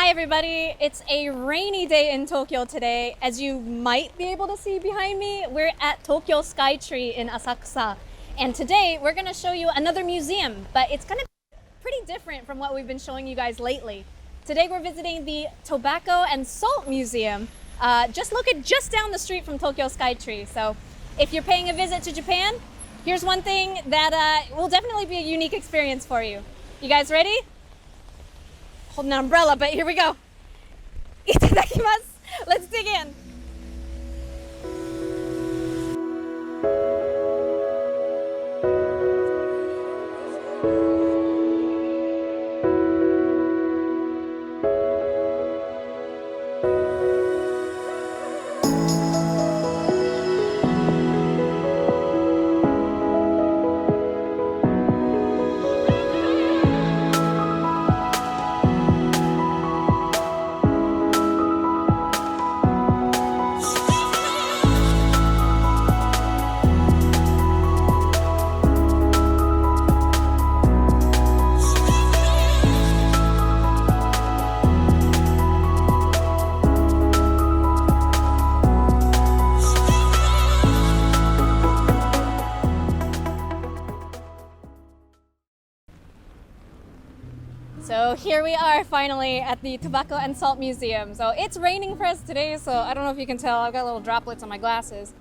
Hi everybody, it's a rainy day in Tokyo today. As you might be able to see behind me, we're at Tokyo Skytree in Asakusa. And today we're gonna show you another museum, but it's gonna be pretty different from what we've been showing you guys lately. Today we're visiting the Tobacco and Salt Museum, just located just down the street from Tokyo Skytree. So if you're paying a visit to Japan, here's one thing that will definitely be a unique experience for you. You guys ready? Holding an umbrella, but here we go. Itadakimasu. Let's dig in. So here we are finally at the Tobacco and Salt Museum. So it's raining for us today, so I don't know if you can tell, I've got little droplets on my glasses.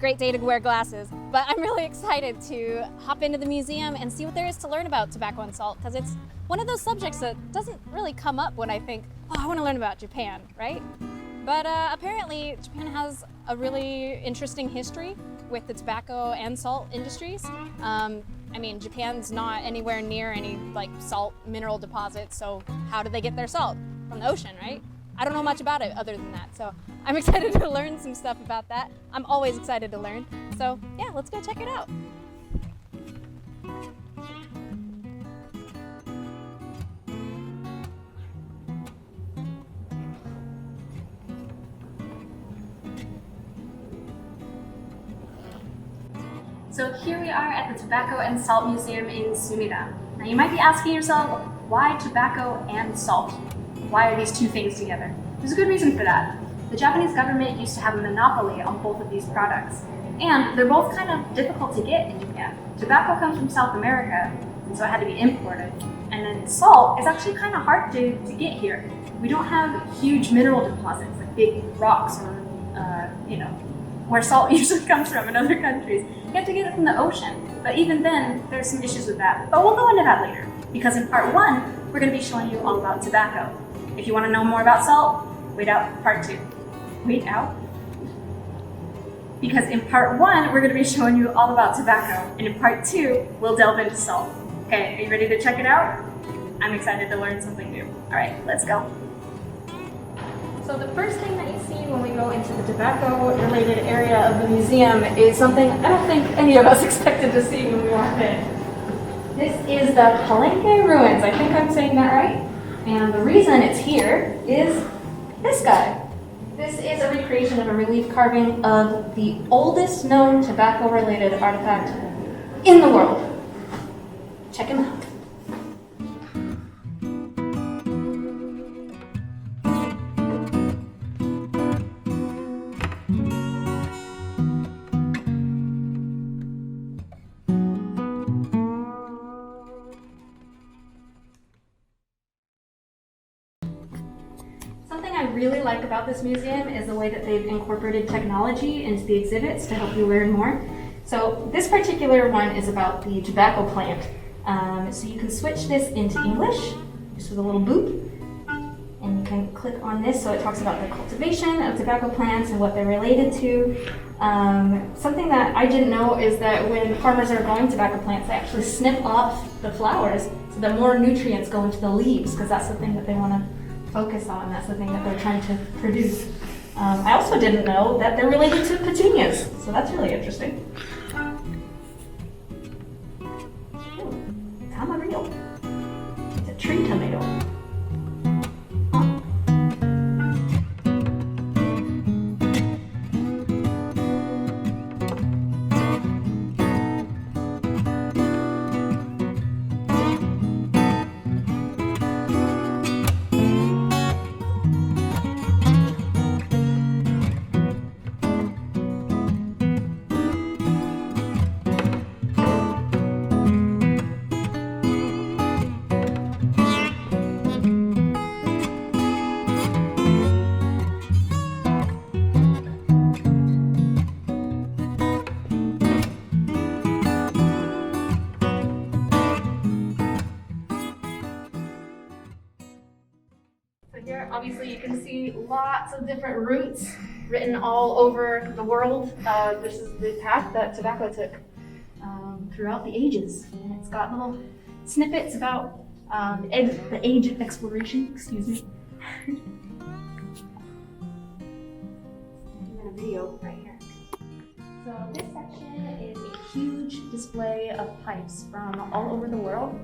Great day to wear glasses, but I'm really excited to hop into the museum and see what there is to learn about tobacco and salt, because it's one of those subjects that doesn't really come up when I think, oh, I want to learn about Japan, right? But apparently Japan has a really interesting history with the tobacco and salt industries. I mean, Japan's not anywhere near any like salt mineral deposits, so how do they get their salt? From the ocean, right? I don't know much about it other than that, so I'm excited to learn some stuff about that. I'm always excited to learn, so yeah, let's go check it out. So here we are at the Tobacco and Salt Museum in Sumida. Now you might be asking yourself, why tobacco and salt? Why are these two things together? There's a good reason for that. The Japanese government used to have a monopoly on both of these products, and they're both kind of difficult to get in Japan. Tobacco comes from South America, and so it had to be imported. And then salt is actually kind of hard to get here. We don't have huge mineral deposits like big rocks or, where salt usually comes from in other countries. You have to get it from the ocean. But even then, there's some issues with that. But we'll go into that later, because in part one, we're going to be showing you all about tobacco. If you want to know more about salt, wait out part two. Wait out? Because in part one, we're going to be showing you all about tobacco, and in part two, we'll delve into salt. Okay, are you ready to check it out? I'm excited to learn something new. All right, let's go. So the first thing that you see when we go into the tobacco-related area of the museum is something I don't think any of us expected to see when we walked in. This is the Palenque Ruins. I think I'm saying that right. And the reason it's here is this guy. This is a recreation of a relief carving of the oldest known tobacco-related artifact in the world. Check him out. Something I really like about this museum is the way that they've incorporated technology into the exhibits to help you learn more. So this particular one is about the tobacco plant. So you can switch this into English, just with a little boop. And you can click on this so it talks about the cultivation of tobacco plants and what they're related to. Something that I didn't know is that when farmers are growing tobacco plants, they actually snip off the flowers so that more nutrients go into the leaves, because that's the thing that they want to focus on. That's the thing that they're trying to produce. I also didn't know that they're related to petunias, so that's really interesting. Ooh, Tamarillo. It's a tree tomato. So here, obviously, you can see lots of different routes written all over the world. This is the path that tobacco took throughout the ages. And it's got little snippets about the age of exploration, excuse me. A video right here. So this section is a huge display of pipes from all over the world,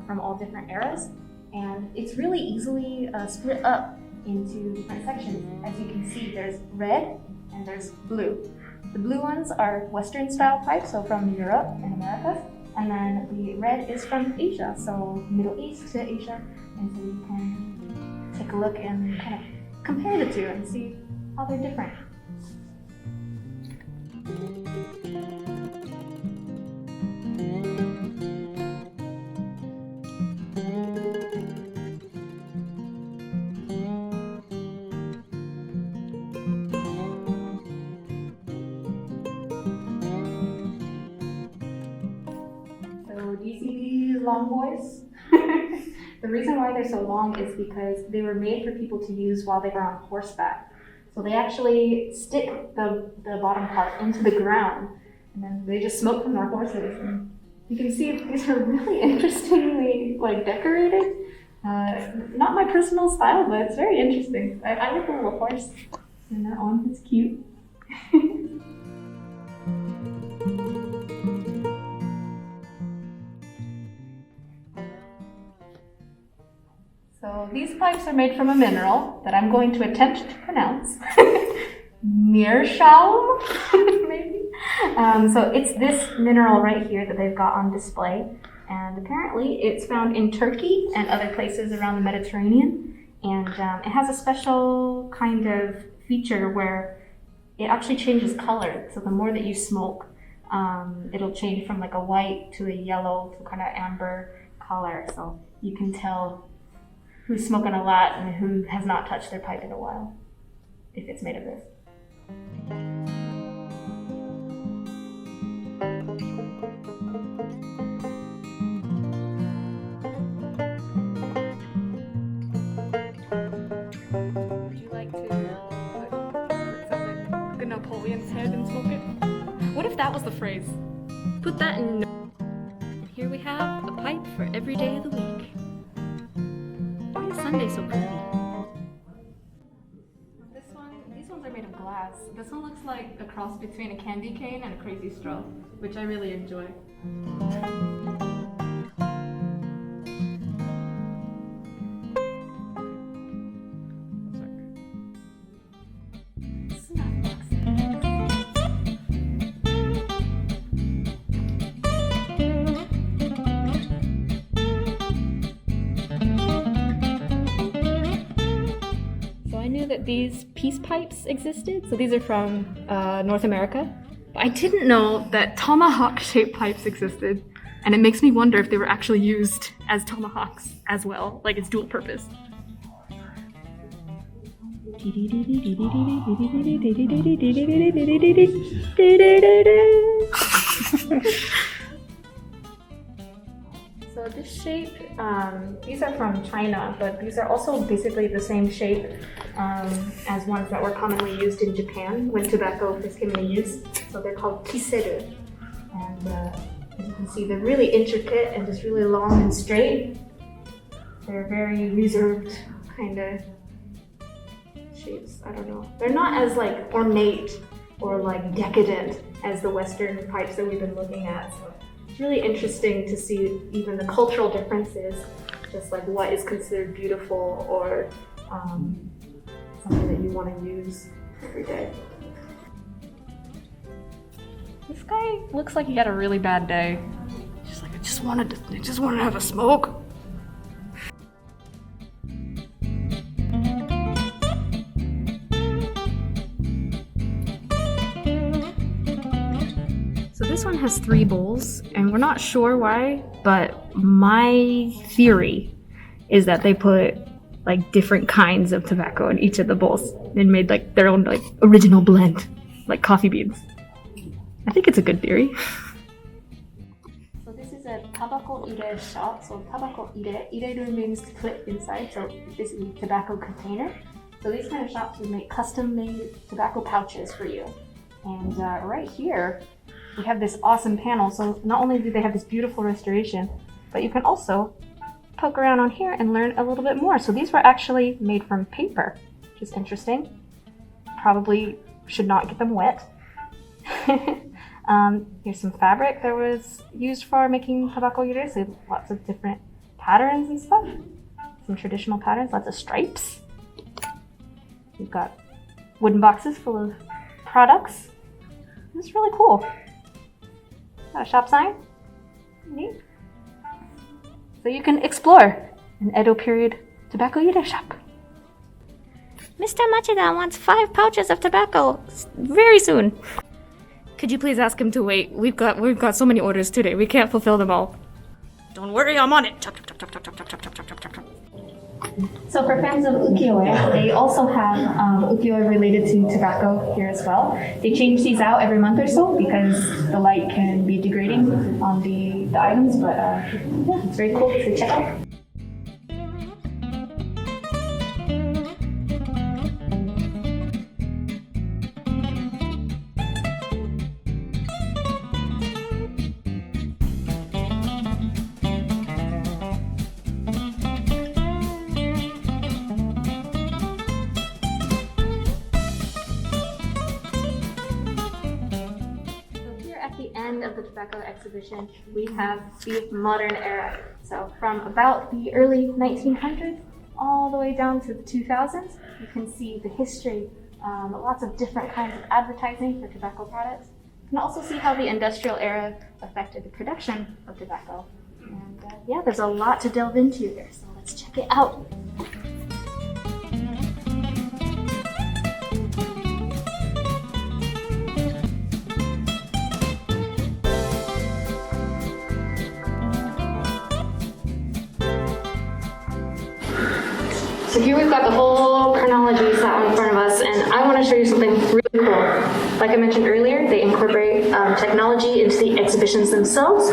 from all different eras. And it's really easily split up into different sections. As you can see, there's red and there's blue. The blue ones are Western style pipes, so from Europe and America. And then the red is from Asia, so Middle East to Asia. And so you can take a look and kind of compare the two and see how they're different. So do you see these long boys? The reason why they're so long is because they were made for people to use while they were on horseback. So they actually stick the bottom part into the ground, and then they just smoke from their horses. And you can see these are really interestingly decorated. Not my personal style, but it's very interesting. I like the little horse and that one. It's cute. So these pipes are made from a mineral that I'm going to attempt to pronounce. Meerschaum, maybe? So it's this mineral right here that they've got on display. And apparently it's found in Turkey and other places around the Mediterranean. And it has a special kind of feature where it actually changes color. So the more that you smoke, it'll change from a white to a yellow to kind of amber color. So you can tell who's smoking a lot and who has not touched their pipe in a while, if it's made of this. Would you like to put something like a Napoleon's head and smoke it? What if that was the phrase? Put that in. And here we have a pipe for every day of the week. Why is Sunday so pretty? These ones are made of glass. This one looks like a cross between a candy cane and a crazy straw, which I really enjoy. That these peace pipes existed. So these are from North America. But I didn't know that tomahawk-shaped pipes existed, and it makes me wonder if they were actually used as tomahawks as well, like it's dual purpose. So this shape, these are from China, but these are also basically the same shape as ones that were commonly used in Japan when tobacco first came into use. So they're called kiseru. And as you can see, they're really intricate and just really long and straight. They're very reserved kind of shapes. I don't know. They're not as ornate or decadent as the Western pipes that we've been looking at. So it's really interesting to see even the cultural differences, just what is considered beautiful or something that you want to use every day. This guy looks like he had a really bad day. Just I just wanted to have a smoke. So this one has 3 bowls, and we're not sure why, but my theory is that they put different kinds of tobacco in each of the bowls and made their own original blend, like coffee beans. I think it's a good theory. So this is a tabako ire shop. So tabako ire. Ireru means to put inside, so this is a tobacco container. So these kind of shops would make custom-made tobacco pouches for you. And right here, we have this awesome panel. So not only do they have this beautiful restoration, but you can also poke around on here and learn a little bit more. So these were actually made from paper, which is interesting. Probably should not get them wet. Here's some fabric that was used for making tabako ire. So lots of different patterns and stuff. Some traditional patterns, lots of stripes. We've got wooden boxes full of products. It's really cool. Got a shop sign. Neat. So you can explore an Edo period tobacco ire shop. Mr. Machida wants 5 pouches of tobacco very soon. Could you please ask him to wait? We've got so many orders today. We can't fulfill them all. Don't worry, I'm on it. Chop, chop, chop, chop, chop, chop, chop, chop, chop, chop, chop. So for fans of ukiyo-e, they also have ukiyo-e related to tobacco here as well. They change these out every month or so because the light can be degrading on the items, but yeah, it's very cool to check out. End of the tobacco exhibition, we have the modern era. So from about the early 1900s all the way down to the 2000s, you can see the history, lots of different kinds of advertising for tobacco products. You can also see how the industrial era affected the production of tobacco. And yeah, there's a lot to delve into there, so let's check it out. So here we've got the whole chronology set out in front of us, and I want to show you something really cool. Like I mentioned earlier, they incorporate technology into the exhibitions themselves.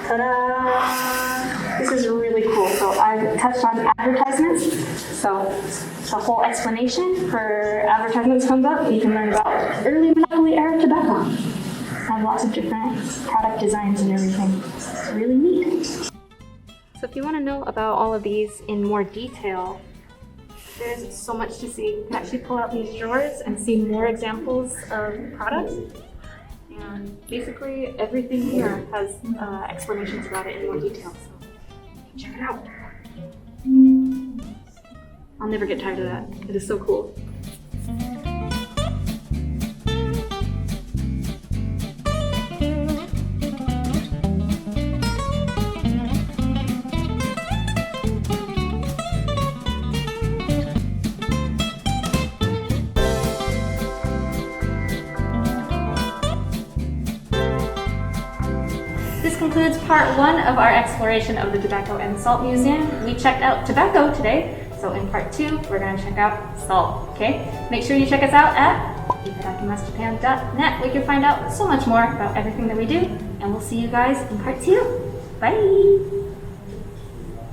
Ta-da! This is really cool. So I've touched on advertisements. So the whole explanation for advertisements comes up. You can learn about early monopoly era tobacco. Have lots of different product designs and everything. It's really neat. So if you want to know about all of these in more detail, there's so much to see. You can actually pull out these drawers and see more examples of products. And basically everything here has explanations about it in more detail. So check it out. I'll never get tired of that. It is so cool. This concludes part 1 of our exploration of the Tobacco and Salt Museum. We checked out tobacco today, so in part 2, we're going to check out salt, okay? Make sure you check us out at itadakimasu.net, where you can find out so much more about everything that we do, and we'll see you guys in part 2. Bye!